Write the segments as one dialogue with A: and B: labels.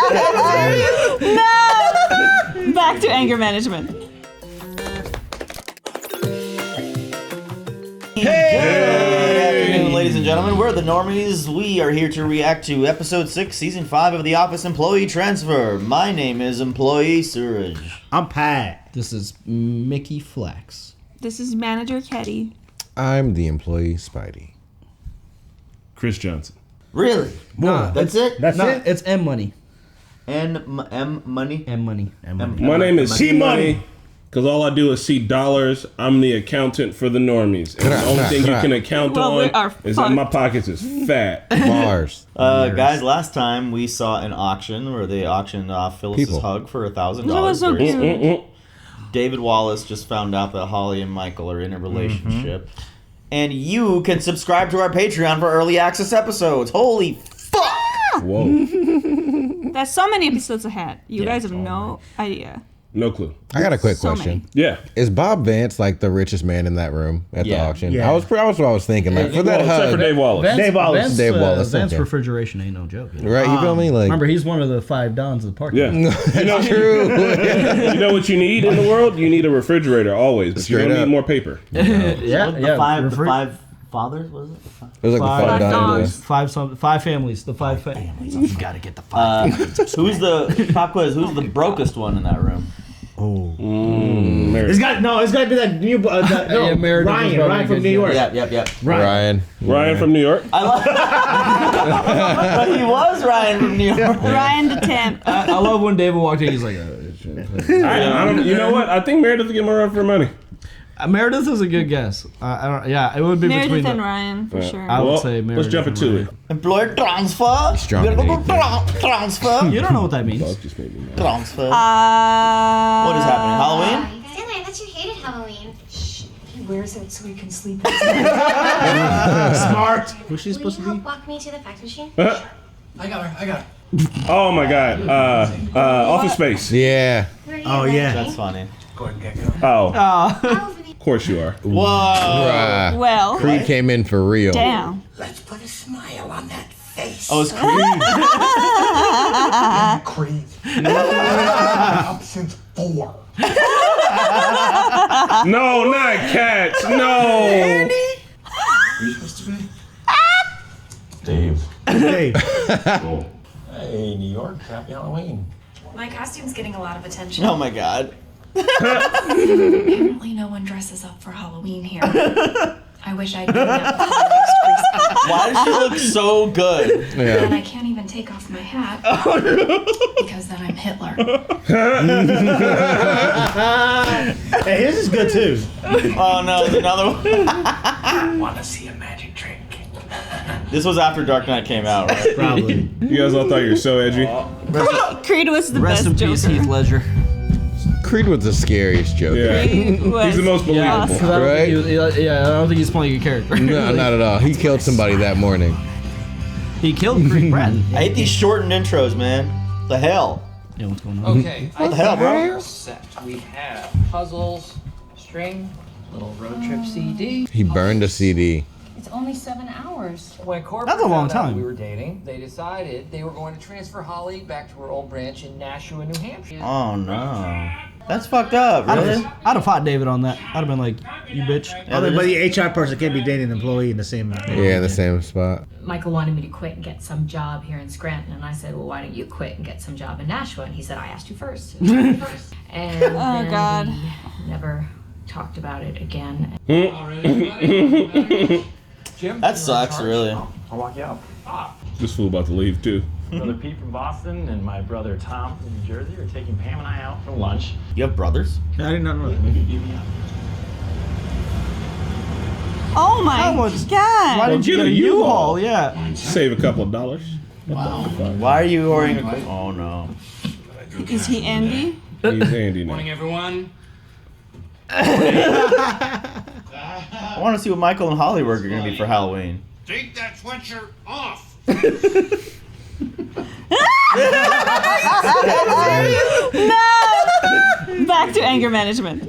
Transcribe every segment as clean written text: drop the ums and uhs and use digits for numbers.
A: No! Back to anger management.
B: Hey! Good afternoon, ladies and gentlemen. We're the Normies. We are here to react to episode 6, season 5 of The Office Employee Transfer. My name is Employee Suraj.
C: I'm Pat.
D: This is Mickey Flax.
A: This is Manager Ketty.
E: I'm the Employee Spidey.
F: Chris Johnson.
B: Really?
D: Nah,
B: That's it?
C: That's it?
D: It's M Money.
B: M money?
D: M Money.
F: My name is C Money. Because all I do is see dollars. I'm the accountant for the Normies. And the only thing you can account on is that my pockets is fat.
E: Mars.
B: Guys, last time we saw an auction where they auctioned off Phyllis's hug for $1,000.
A: That was so cute.
B: David Wallace just found out that Holly and Michael are in a relationship. And you can subscribe to our Patreon for early access episodes. Holy fuck!
F: Whoa.
A: That's so many episodes ahead. You guys have no idea.
F: No clue.
E: I got a quick
A: So
E: question.
F: Yeah.
E: Is Bob Vance like the richest man in that room at the auction?
C: Yeah.
E: I was what I was thinking. Like for that
F: Except for
E: hug,
F: Dave Wallace.
C: Dave Wallace.
E: Dave Wallace,
D: Vance
E: okay.
D: refrigeration ain't no joke. You know?
E: right? You feel me? Like
D: Remember, he's one of the 5 dons of the party.
F: Yeah.
E: that's true.
F: You know what you need in the world? You need a refrigerator always. But
E: Straight
F: you don't
E: up.
F: need more paper.
B: The five fathers, was it?
E: It was like
D: Five
E: the
A: dogs.
D: Five families. The 5 families.
B: You gotta get the five. Who's the pop quiz? Who's the brokest one in that room?
C: It's got to be that new Ryan from New York.
B: Yep.
E: Ryan.
F: Ryan from New York.
B: But he was Ryan from New York.
A: Ryan the temp.
D: I love when David walked in. He's like,
F: I don't, you know what? I think Meredith will get more run for money.
D: Meredith is a good guess. I don't. Yeah, it would be
A: Meredith
D: between
A: and
D: the,
A: Ryan, for sure.
D: I would say Meredith.
F: Let's jump
D: and
F: into
D: Ryan.
F: it.
B: Employer transfer.
E: Strong
B: You gotta go
E: name.
B: transfer.
D: You don't know what that means.
F: Dog just made me mad.
B: Transfer. What is happening? Halloween?
G: Stanley, I thought you hated Halloween.
H: Shh, he wears it so he can sleep.
C: Smart.
D: Who's she supposed to
G: Will you
D: be?
G: help walk me to the fax machine?
H: I got her.
F: Oh my God. Office Space.
E: Yeah.
G: Where are you,
C: Oh, yeah.
B: That's funny.
F: Oh,
G: Oh,
F: of course you are.
B: Whoa.
E: Bruh.
A: Well,
E: Creed came in for real.
A: damn.
H: Let's put a smile on that face.
B: Oh, it's Creed.
H: Creed. Up since 4.
F: No, not cats. No.
H: Where are you supposed to be?
C: Dave.
H: Hey, New York. Happy Halloween.
I: My costume's getting a lot of attention.
B: Oh my God.
I: Apparently no one dresses up for Halloween here. I wish I'd done that before next Christmas.
B: Why does she look so good?
I: And
E: Yeah.
I: I can't even take off my hat because then I'm Hitler.
C: Hey, his is good too.
B: Oh no, there's another one.
H: Want to see a magic trick?
B: This was after Dark Knight came out, right?
C: Probably.
F: You guys all thought you were so edgy.
A: Creed was the
D: Rest in
A: best
D: peace,
A: Joker.
D: Heath Ledger.
E: Creed was the scariest Joker.
F: Yeah.
A: Creed was
F: He's the most believable.
A: awesome.
E: Right?
D: I don't think he's playing a character.
E: No, not at all. He killed somebody that morning.
D: He killed Creed Pratt.
B: I hate these shortened intros, man. The hell?
D: Yeah, what's going on?
J: Okay,
B: What the hell, bro?
J: set. We have puzzles, string, little road trip CD.
E: He burned a CD.
I: It's only 7 hours.
J: When corporate
D: That's a long
J: found out
D: time.
J: we were dating, they decided they were going to transfer Holly back to her old branch in Nashua, New Hampshire.
B: Oh no. That's fucked up, really?
D: I'd have fought David on that. I'd have been like, you bitch.
C: But the HR person can't be dating an employee in the same.
E: Yeah, in the same spot.
I: Michael wanted me to quit and get some job here in Scranton, and I said, well, why don't you quit and get some job in Nashua? And he said, I asked you first. And then
A: God.
I: we never talked about it again.
J: Jim,
B: That sucks, really.
H: I'll walk you out.
F: This fool about to leave too.
K: Brother Pete from Boston and my brother Tom from New Jersey are taking Pam and I out for lunch.
B: You have brothers?
C: I did not know that.
A: Oh my
D: How much-
A: God.
D: Why did you get a U-Haul? Yeah.
F: Save a couple of dollars.
B: Why are you wearing a... Oh no.
A: Is he Andy?
F: He's Andy now.
K: everyone.
B: I want to see what Michael and Holly were going to be for Halloween.
H: Take that sweatshirt off.
A: No! Back to anger management.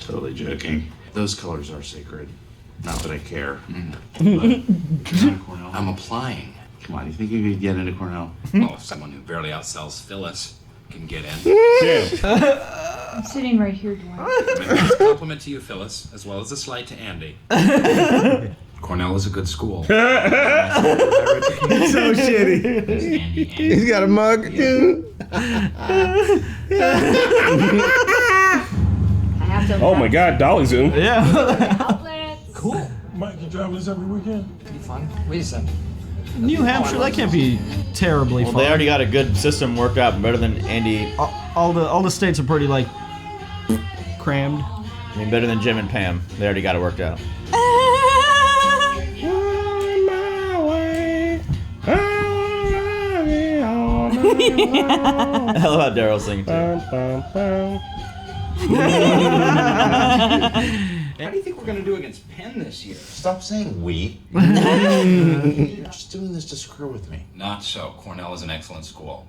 H: Totally joking. Those colors are sacred. Not that I care.
K: Mm.
H: I'm applying Come on, you think you could get into Cornell?
L: Well, if someone who barely outsells Phyllis can get in.
I: I'm sitting right here, Dwight.
L: It's a compliment to you, Phyllis, as well as a slight to Andy. Cornell is a good school.
C: So shitty.
E: He's got a mug too.
F: Oh my God, dolly zoom.
D: Yeah.
J: Cool.
H: Mike, you drive this every weekend?
J: Pretty fun. Wait a second.
D: New Hampshire, that can't be terribly
B: Well,
D: fun.
B: they already got a good system worked out, better than Andy.
D: All the states are pretty like crammed.
B: I mean, better than Jim and Pam. They already got it worked out. I love how Daryl sings too.
L: How do you think we're going to do against Penn this year?
H: Stop saying we. You're just doing this to screw with me.
L: Not so. Cornell is an excellent school.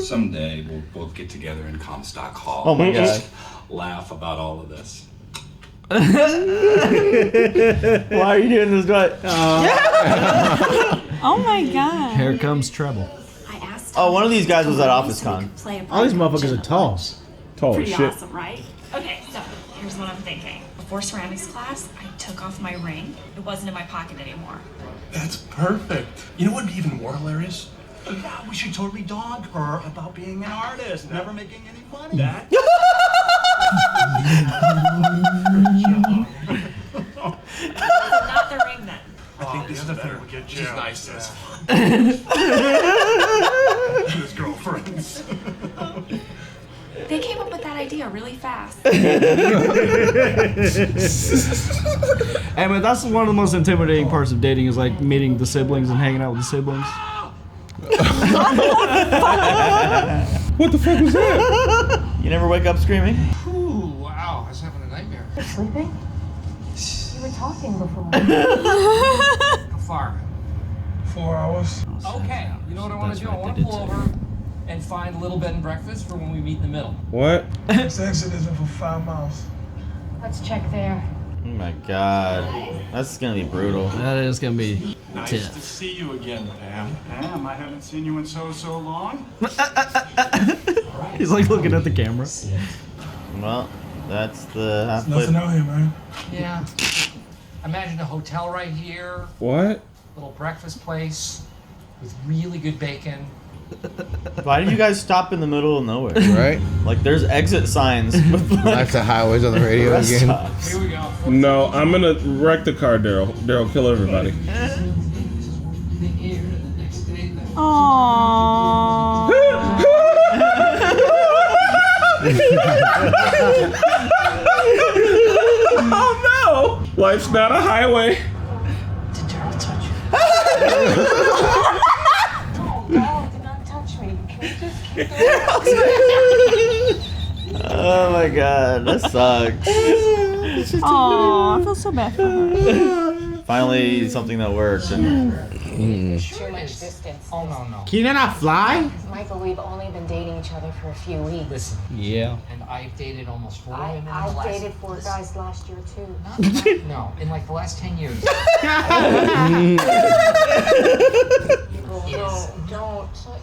L: Someday we'll both get together in Comstock Hall.
B: Oh my
L: and
B: God.
L: just laugh about all of this.
B: Why are you doing this, Dwight?
A: Oh my God.
D: Here comes trouble.
G: I asked
B: Oh, one of these guys was at Office
G: so we
B: Con.
G: could play a
C: All these
G: part
C: motherfuckers
G: in
C: are tall.
F: Tall as
M: Pretty
F: shit.
M: awesome, right? Okay, so here's what I'm thinking. Before ceramics class, I took off my ring. It wasn't in my pocket anymore.
H: That's perfect. You know what would be even more hilarious? Yeah, we should totally dog her about being an artist, never making any money. That?
M: Not the ring then.
H: I think this is better. We'll get She's nice. That's fun. His girlfriends.
M: They came up with that idea really fast.
D: Hey man, that's one of the most intimidating parts of dating is like meeting the siblings and hanging out with the siblings.
F: What the fuck was that?
B: You never wake up screaming?
J: Ooh, wow. I was having a nightmare.
I: You're sleeping? You were talking before.
J: How far?
H: 4 hours.
J: Okay. You know what I want to do? I want to pull over and find a little bed and breakfast for when we meet in the middle.
F: What?
H: This exit isn't for 5 miles.
I: Let's check there.
B: Oh my God. That's gonna be brutal.
D: That is gonna be
H: Nice to
D: tough.
H: see you again, Pam. Pam, I haven't seen you in so long.
D: He's like looking at the camera.
B: Well, that's the halfway.
H: Nothing out here, man.
J: Yeah. Imagine a hotel right here,
F: What?
J: little breakfast place with really good bacon.
B: Why did you guys stop in the middle of nowhere?
E: Right?
B: Like, there's exit signs with like
E: That's the highways on the radio
B: rest
E: again.
B: stops.
J: Here we go.
F: No, I'm gonna wreck the car, Daryl. Daryl, kill everybody.
A: Aww.
F: Oh no! Life's not a highway.
I: Did Daryl touch you? No, do not touch me. Can we just keep
B: Oh my God, that sucks.
A: Aww, I feel so bad for her.
B: Finally, something that worked. And
I: too much distance?
J: Oh, no.
C: Can you not fly?
I: Michael, we've only been dating each other for a few weeks.
J: Listen,
D: Yeah.
J: and I've dated almost 4 women in the
I: I've
J: last...
I: dated 4 guys last year too.
J: No, in like the last 10 years.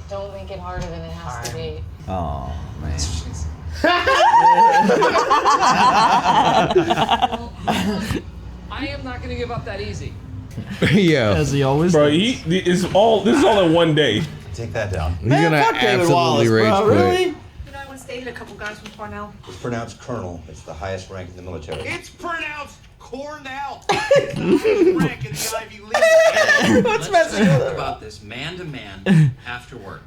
I: Don't make it harder than it has to be.
B: oh man.
J: I am not gonna give up that easy.
E: Yeah.
D: As he always
F: Bro,
D: does.
F: this is all in one day.
H: Take that down.
E: He's gonna
B: fuck David
E: absolutely
B: Wallace,
E: rage
B: bro,
E: quit.
B: really?
M: You know, I once dated a couple guys from Cornell.
H: It's pronounced colonel. It's the highest rank in the military.
L: It's pronounced Cornell. Rank in the Ivy League. Let's talk about this man to man after work.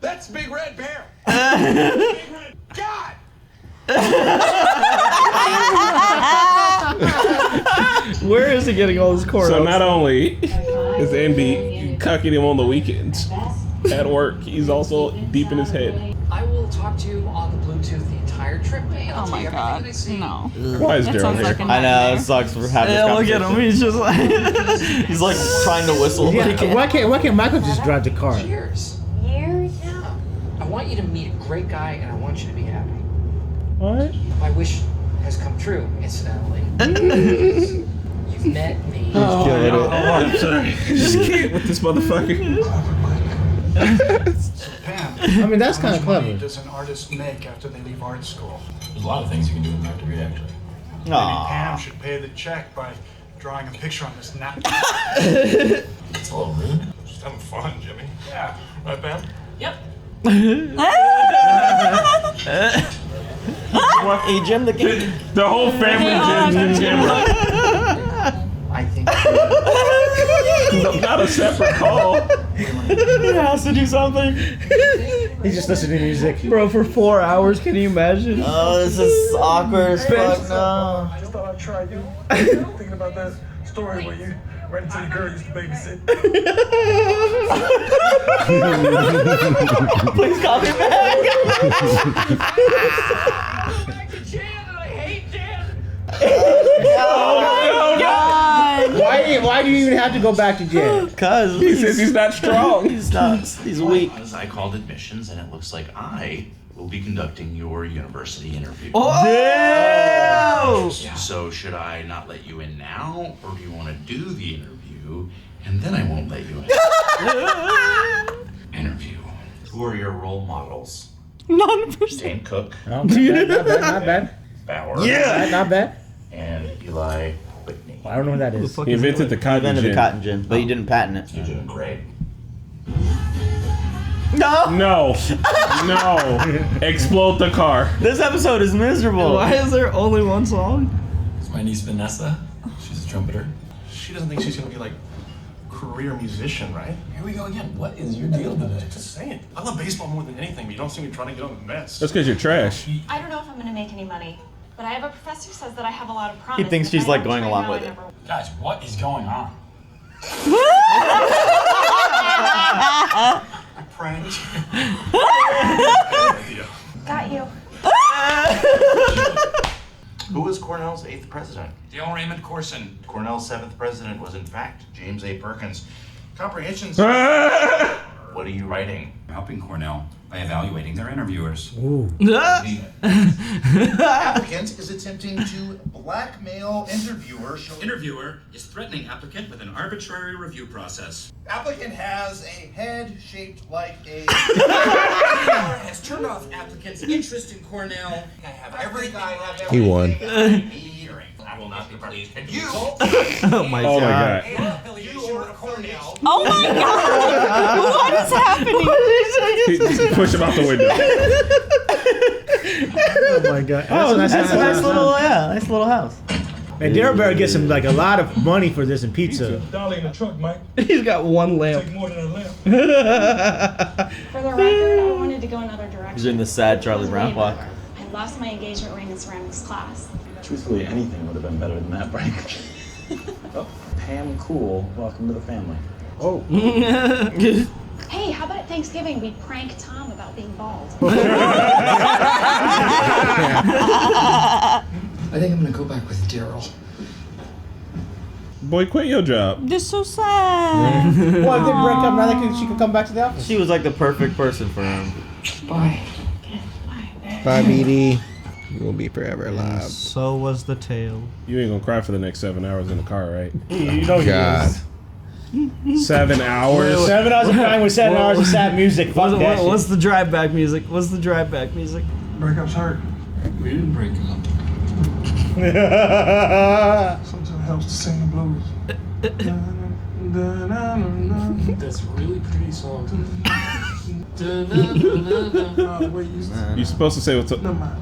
H: That's Big Red Bear.
L: Big Red. God.
D: Where is he getting all his chorus?
F: So not only is Andy cucking him on the weekends at work, he's also deep in his head.
J: I will talk to you on the Bluetooth the entire trip. And I'll
A: Oh
J: tell
A: my
J: you everything
A: God,
J: that I see.
A: no.
F: Why is
A: That
F: Daryl
A: sounds
F: here?
A: like a
B: I know,
A: nightmare.
B: it sucks for having
D: Yeah,
B: this
D: look at him. He's just like.
B: He's like trying to whistle.
C: Yeah,
B: Like,
C: why can't Michael just drive the car?
J: Cheers.
I: Years?
J: Yeah. I want you to meet a great guy, and I want you to be happy.
F: What?
J: My wish has come true, incidentally. You has met me.
F: I'm sorry. Just can't with this motherfucker.
H: Pam,
C: I mean, that's kind of
H: how much money
C: clever.
H: does an artist make after they leave art school?
K: There's a lot of things you can do in that degree, actually.
H: Maybe Pam should pay the check by drawing a picture on this napkin.
K: It's a little rude.
H: Just having fun, Jimmy. Yeah. Right, Pam?
J: Yep.
B: Hey, Jim the king.
F: The whole family Jim's in camera.
L: I think
F: Not a separate call.
B: He has to do something.
C: He's just listening to music.
D: Bro, for 4 hours, can you imagine?
B: Oh, this is awkward as fuck. No.
H: I just thought I'd try you. Thinking about that story where you ran into the girl you used to babysit.
B: Please call me back.
C: Oh my God! Why do you even have to go back to jail?
B: Cause
F: he says he's not strong.
B: He's not. He's weak.
L: I called admissions, and it looks like I will be conducting your university interview.
B: Oh!
L: So should I not let you in now, or do you want to do the interview, and then I won't let you in? Interview. Who are your role models?
A: 9%.
L: Dane Cook.
C: Not bad.
L: Bauer.
B: Yeah.
C: Not bad.
L: And Eli Whitney.
C: I don't know what that is.
F: He invented the cotton
B: Invented
F: gin.
B: the cotton gin, but he didn't patent it.
L: You're doing great.
B: No.
F: No. Explode the car.
B: This episode is miserable.
D: Why is there only one song?
K: It's my niece Vanessa. She's a trumpeter.
H: She doesn't think she's gonna be like a career musician, right?
K: Here we go again. What is your deal today?
H: Just saying. I love baseball more than anything, but you don't see me trying to get on the Mets.
F: That's because you're trash.
M: I don't know if I'm gonna make any money, but I have a professor who says that I have a lot of promise.
B: He thinks
M: and if
B: she's
M: I
B: like
M: don't
B: going
M: try
B: along
M: now,
B: with
M: I
B: it.
M: never will.
K: Guys, what is going on?
H: I pranked.
M: Got you.
L: Who was Cornell's 8th president? Dale Raymond Corson. Cornell's 7th president was, in fact, James A. Perkins. Comprehensions. What are you writing?
N: I'm helping Cornell by evaluating their interviewers.
L: Applicant is attempting to blackmail interviewer.
N: Interviewer is threatening applicant with an arbitrary review process.
L: Applicant has a head shaped like a...
N: has turned off applicant's interest in Cornell.
L: I have everything. I have
E: He won.
L: everything I will not be pleased. And you...
D: Oh my
F: Oh my
D: god.
F: god.
L: You are Cornell.
A: Oh my God! What is happening?
F: Push him out the window.
C: Oh my God.
B: That's a nice little house.
C: And Daryl better get some like a lot of money for this and pizza.
H: Dolly in the truck, Mike.
D: He's got one lamp.
H: Take more than a lamp.
M: For the record, I wanted to go another direction.
B: He's doing the sad Charlie Brown walk.
M: I lost my engagement ring in ceramics class.
K: Truthfully, anything would have been better than that, Frank. Oh, Pam, cool. Welcome to the family.
C: Oh.
M: Hey, how about at Thanksgiving we prank Tom about being bald?
J: I think I'm gonna go back with Daryl.
F: Boy, quit your job.
A: This is so sad.
C: Well, if they break up now, she can come back to the office.
B: She was like the perfect person for him.
J: Bye.
E: Bye, BD. You will be forever alive.
D: So was the tale.
F: You ain't gonna cry for the next 7 hours in the car, right?
C: You know he
E: God.
C: is.
F: 7 hours.
C: 7 hours of crying with 7 hours of sad music. Fuck that shit.
D: What's the drive back music? What's the drive back music?
H: Breakup's hurt.
K: We didn't break up.
H: Sometimes it helps to sing the blues.
K: That's a really pretty song.
F: You're supposed to say what's up. That'll help.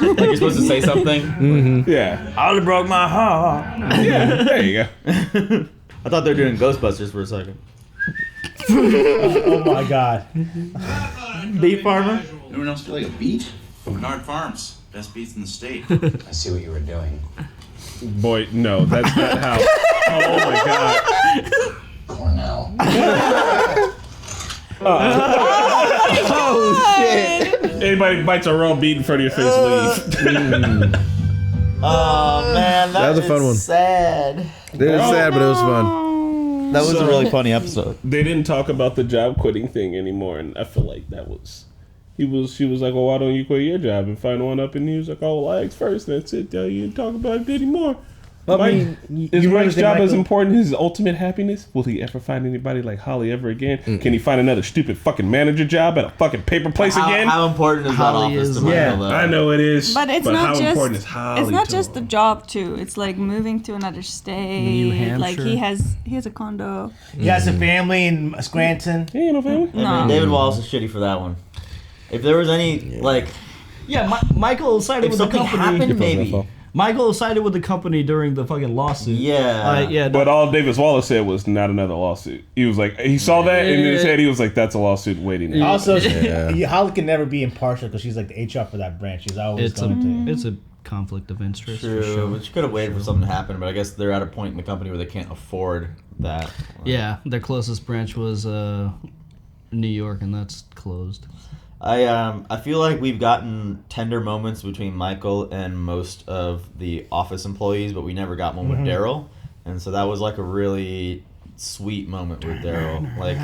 B: Like you're supposed to say something?
F: Mm-hmm. Yeah.
B: I only broke my heart.
F: Yeah, there you go.
B: I thought they were doing Ghostbusters for a second.
C: Oh my God.
B: Beef farmer?
L: Anyone else feel like a beat? Bernard Farms. Best beats in the state.
K: I see what you were doing.
F: Boy, no, that's not how. Oh my god.
J: Cornell.
E: Oh shit.
F: Anybody bites a raw beat in front of your face, leave.
B: Oh man,
E: That was a fun one.
B: Sad.
E: It was sad, but it was fun.
B: That was a really funny episode.
F: They didn't talk about the job quitting thing anymore, and I feel like that was. She was like, well, why don't you quit your job and find one up? And he was like, oh, well, I asked first. That's it. You didn't talk about it anymore. Is Mike's job as important as his ultimate happiness? Will he ever find anybody like Holly ever again? Can he find another stupid fucking manager job at a fucking paper place again?
B: How important is
F: Holly
B: that office to Michael, though?
F: I know it is.
A: But it's not
F: how
A: just.
F: important is Holly
A: It's not
F: to
A: just
F: him?
A: the job too. It's like moving to another state.
D: New Hampshire.
A: Like he has a condo.
C: He has a family in Scranton.
F: He ain't no family.
A: No.
B: I mean, David Wallace is shitty for that one. If there was any like,
D: Michael sided
B: if
D: with the
B: something
D: company.
B: happened, maybe.
D: Michael sided with the company during the fucking lawsuit.
B: Yeah.
F: But all Davis Wallace said was not another lawsuit. He was like, he saw that and in his head he was like, that's a lawsuit waiting.
C: Also, Holly can never be impartial because she's like the HR for that branch. She's always going to.
D: It's a conflict of interest.
B: True,
D: for sure.
B: but you could have waited for something to happen. But I guess they're at a point in the company where they can't afford that.
D: Yeah, their closest branch was New York, and that's closed.
B: I feel like we've gotten tender moments between Michael and most of the office employees, but we never got one with Daryl, and so that was like a really sweet moment with Daryl. Like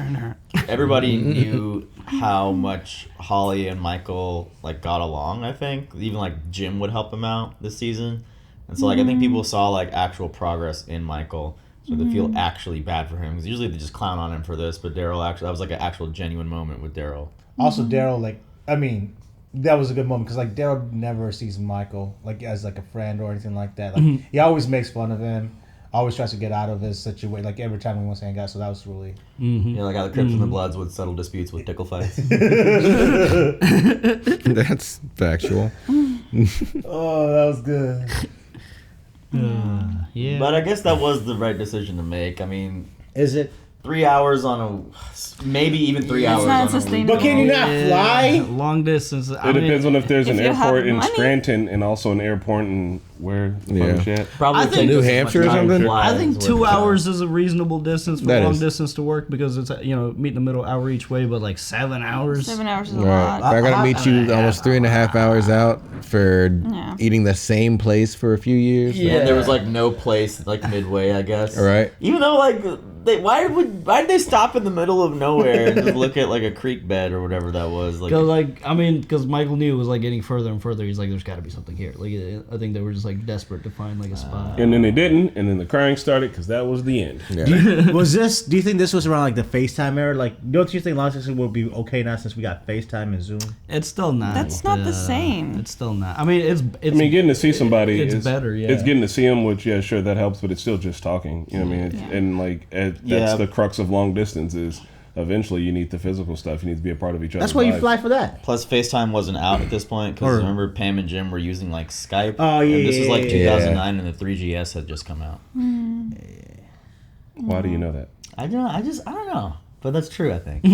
B: everybody knew how much Holly and Michael like got along. I think even like Jim would help him out this season, and so like I think people saw like actual progress in Michael. So they feel actually bad for him because usually they just clown on him for this, but Daryl actually that was like an actual genuine moment with Daryl.
C: Also, Daryl, like, I mean, that was a good moment because, like, Daryl never sees Michael, like, as, like, a friend or anything like that. Like, he always makes fun of him, always tries to get out of his situation, like, every time he wants to hang out, so that was really...
B: Yeah, like how the Crips and the Bloods would settle disputes with tickle fights.
E: That's factual.
C: Oh, that was good.
D: Yeah.
B: But I guess that was the right decision to make. I mean...
C: Is it?
B: 3 hours on a... Maybe even 3 hours
A: not
B: on a
A: sustainable.
C: But can you not fly?
D: Long distance.
F: It depends on if there's an
A: if you have
F: airport in
A: money.
F: Scranton and also an airport in where the fuck is shit?
B: Probably
D: I think
B: take
E: New
B: us as
E: Hampshire
B: much
E: or
B: time to
E: something?
B: fly
D: I think
B: as
D: 2
B: worth it.
D: hours is a reasonable distance for
E: That
D: long
E: is.
D: distance to work because it's meet in the middle hour each way, but like 7 hours.
A: 7 hours is a
E: Right.
A: lot.
E: I gotta meet you almost 3.5 hours out for
A: Yeah.
E: eating the same place for a few years.
D: Yeah.
B: And there was like no place like midway, I guess.
E: All right.
B: Even though like why did they stop in the middle of nowhere and just look at like a creek bed or whatever that was? Like
D: Because Michael knew it was like getting further and further. He's like, there's got to be something here. Like, I think they were just like desperate to find like a spot.
F: And then they didn't, and then the crying started because that was the end.
E: Yeah.
C: Do you think this was around, like, the FaceTime era? Like, don't you think long distance will be okay now since we got FaceTime and Zoom?
D: It's still not.
A: That's not the same.
D: It's still not. I mean, it's.
F: I mean, getting to see somebody
D: It's
F: is
D: better, yeah.
F: It's getting to see them, which sure that helps, but it's still just talking. You know what I mean? And like that's the crux of long distance is eventually you need the physical stuff. You need to be a part of each other.
C: That's why you fly for that.
B: Plus, FaceTime wasn't out at this point because remember Pam and Jim were using like Skype.
C: Oh yeah,
B: and this was like
C: yeah.
B: 2009, and the 3GS had just come out.
F: Why do you know that?
B: I don't know, but that's true. I think.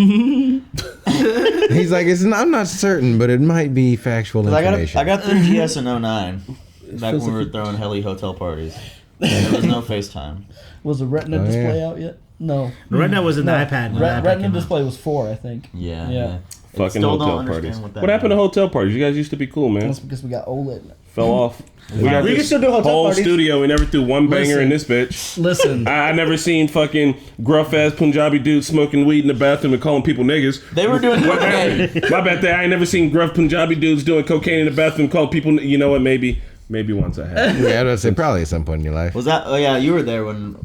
E: He's like, I'm not certain, but it might be factual information.
B: I got 3GS in 09, back when we were throwing heli hotel parties. And there was no FaceTime.
D: Was the Retina display out yet? No.
C: The Retina was in the iPad. when the iPad
D: Retina
C: came out.
D: display was 4, I think.
B: Yeah.
F: Fucking
B: Still don't
F: hotel
B: understand
F: parties.
B: what that
F: What happened to
B: means.
F: hotel parties? You guys used to be cool, man.
D: That's because we got OLED.
F: Fell off. We got
C: We can
F: this
C: still do hotel
F: whole
C: parties.
F: studio. We never threw one banger in this bitch.
D: Listen.
F: I never seen fucking gruff ass Punjabi dudes smoking weed in the bathroom and calling people niggas.
B: They were doing
F: cocaine. My bad. I ain't never seen gruff Punjabi dudes doing cocaine in the bathroom, calling people. You know what? Maybe once I have.
E: Yeah, I would say probably at some point in your life.
B: Was that? Oh yeah, you were there when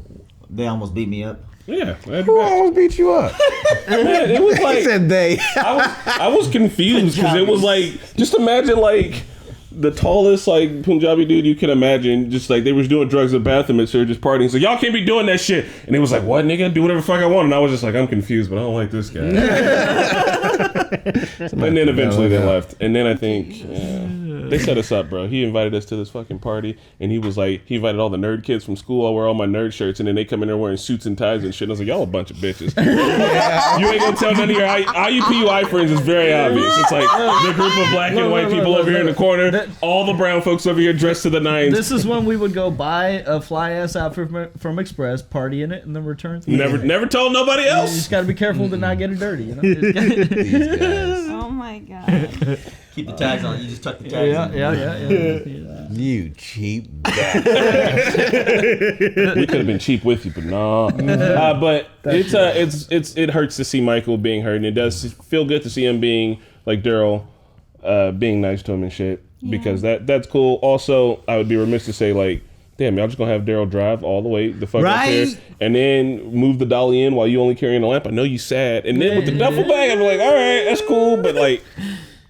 B: they almost beat me up.
F: Yeah,
E: Who almost beat you up?
F: Man, it was like
E: He said they.
F: I was confused because it was like, just imagine like the tallest like Punjabi dude you can imagine, just like they was doing drugs in the bathroom and so just partying. So y'all can't be doing that shit. And it was like, what nigga? Do whatever the fuck I want. And I was just like, I'm confused, but I don't like this guy. And then eventually they left. And then I think they set us up, bro. He invited us to this fucking party, and he was like, he invited all the nerd kids from school. I wear all my nerd shirts, and then they come in there wearing suits and ties and shit. And I was like, y'all a bunch of bitches. You ain't gonna tell none of your IUPUI friends. It's very obvious. It's like the group of black and white people over here in the corner, all the brown folks over here dressed to the nines.
D: This is when we would go buy a fly ass outfit from Express, party in it, and then return.
F: Never told nobody else.
D: You just got to be careful to not get it dirty. You know?
E: These guys.
A: Oh my god.
B: Keep the tags on. You just tuck the tags in.
D: Yeah.
E: You cheap.
F: We could have been cheap with you, but nah. But it hurts to see Michael being hurt, and it does feel good to see him being like Daryl, being nice to him and shit. Because that's cool. Also, I would be remiss to say like, damn, y'all just gonna have Daryl drive all the way the fuck up there, and then move the dolly in while you only carrying a lamp. I know you sad, and then with the duffel bag, I'm like, all right, that's cool, but like.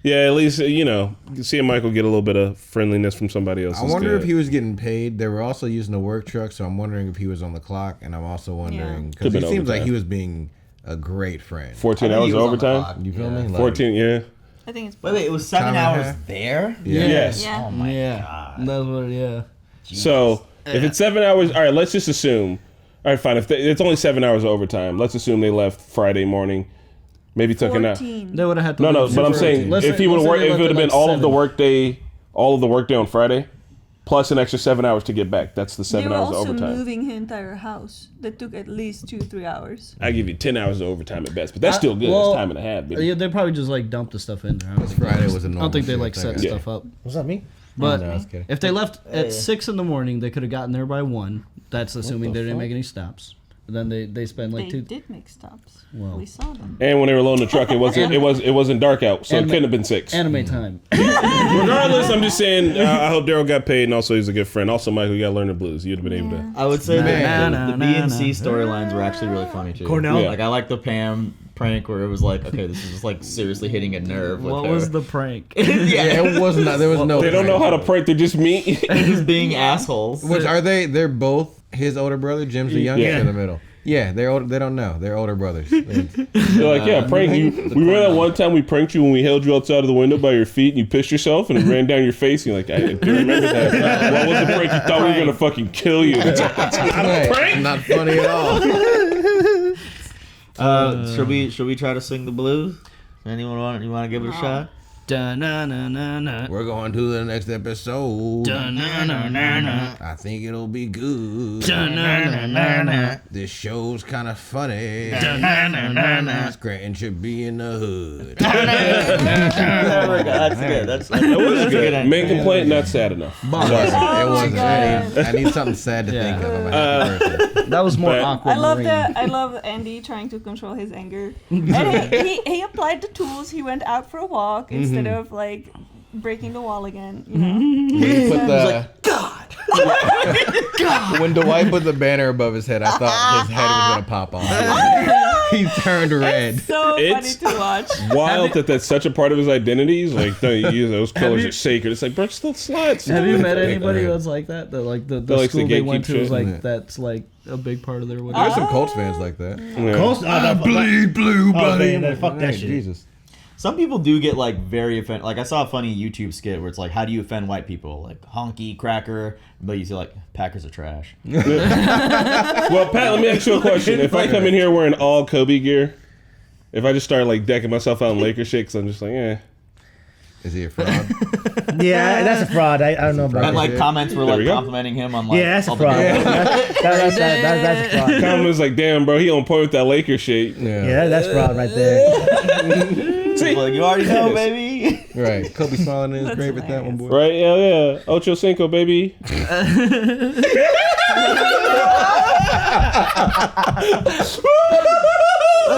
F: Yeah, at least, seeing Michael get a little bit of friendliness from somebody else.
E: I wonder if he was getting paid. They were also using a work truck, so I'm wondering if he was on the clock, and I'm also wondering, because he seems like he was being a great friend.
F: 14 hours of overtime?
E: You feel me?
F: 14, yeah.
A: I think it's...
B: Wait, it was 7 hours there?
E: Yeah.
F: Yes.
A: Yeah.
B: Oh my God.
D: That's what,
B: Jesus.
F: So, if it's 7 hours, all right, let's just assume, all right, fine, if it's only 7 hours of overtime, let's assume they left Friday morning. Maybe took an hour.
D: They would have had to.
F: No, but I'm saying if he would have worked, if it would have been all of the workday on Friday, plus an extra 7 hours to get back. That's the 7 hours of overtime.
A: They were also moving his entire house. That took at least 2-3 hours.
F: I give you 10 hours of overtime at best, but that's still good. That's time and a half. Baby.
D: Yeah, they probably just like dumped the stuff in there.
E: Friday was a normal
D: I don't think they
E: shit,
D: like set stuff up.
C: Was that me?
D: But
C: No, I was kidding.
D: if they left at 6 in the morning, they could have gotten there by 1. That's assuming they didn't make any stops. Then they spend like
A: They
D: 2.
A: did make stops.
D: Well.
A: We saw them.
F: And when they were loading the truck, it wasn't dark out, so it couldn't have been 6.
D: Anime time.
F: Regardless, I'm just saying, I hope Daryl got paid, and also he's a good friend. Also, Michael, you got to learn the blues. You'd have been able to.
B: I would say the B and C storylines were actually really funny too.
C: Cornell?
B: Yeah. Like I like the Pam prank where it was like, okay, this is just like seriously hitting a nerve. With
D: What
B: her.
D: was the prank?
E: It was not. There was no.
F: They don't know how to prank. They're just me.
B: Just being assholes.
E: Which are they? They're both his older brother. Jim's the youngest in the middle. Yeah, they're old. They don't know. They're older brothers.
F: They're like, yeah, prank you. We remember that one time we pranked you when we held you outside of the window by your feet and you pissed yourself and it ran down your face. And you're like, I do remember that. What was the prank? You thought we were gonna fucking kill you. It's not a prank.
E: Not funny at all.
B: Should we try to sing the blues? Anyone want to give it a shot?
D: Da-na-na-na-na.
E: We're going to the next episode.
D: Da-na-na-na-na.
E: I think it'll be good.
D: Da-na-na-na-na.
E: This show's kind of funny.
D: Da-na-na-na-na.
E: Scranton should be in the hood.
B: That's good. That
F: was good. Main complaint, not sad enough.
E: It wasn't. I need something sad to think of. I'm a happy person.
D: That was more awkward.
A: I love Andy trying to control his anger. And he applied the tools. He went out for a walk instead of like breaking the wall again. You know.
E: He put the
B: like, God.
E: When Dwight put the banner above his head, I thought his head was gonna pop off. He turned red.
A: It's so
F: It's
A: funny to watch.
F: Wild that's such a part of his identity. He's like, those colors are sacred. It's like, bro, still slides.
D: Have you met anybody that's like that? That like the school they went to is like
E: shit.
D: that's like a big part of their.
E: There's some Colts fans like that.
F: Yeah.
C: Colts?
E: Bleed blue, buddy.
C: Man, fuck that shit.
E: Jesus.
B: Some people do get like very offended. Like I saw a funny YouTube skit where it's like, how do you offend white people? Like honky, cracker, but you see like Packers are trash.
F: Well, Pat, let me ask you a question. If I come in here wearing all Kobe gear, if I just start like decking myself out in Laker shit, because I'm just like,
E: Is he a fraud?
C: Yeah, that's a fraud. I don't know about
B: And
C: that.
B: like comments were
F: There
B: like
F: we go.
B: complimenting him on like.
C: Yeah, that's a
B: all the
C: fraud.
B: good-
C: That's a fraud.
F: comments like, damn, bro, he on point with that Laker shit.
C: Yeah, that's fraud right there.
B: See, like you already know, baby.
E: Right. Kobe smiling in his grave at that one, boy.
F: Right? Yeah. Ocho Cinco, baby.
B: That's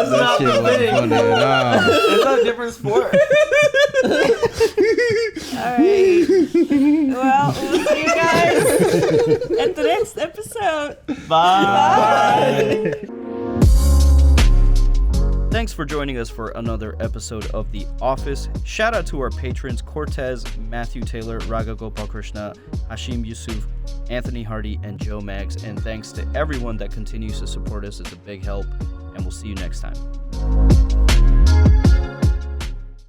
E: That shit wasn't funny at all.
B: It's not a different sport.
A: Alright. Well, we'll see you guys at the next episode.
B: Bye.
O: Thanks for joining us for another episode of The Office. Shout out to our patrons Cortez, Matthew Taylor, Raga Gopal Krishna, Hashim Yusuf, Anthony Hardy, and Joe Maggs. And thanks to everyone that continues to support us. It's a big help. And we'll see you next time.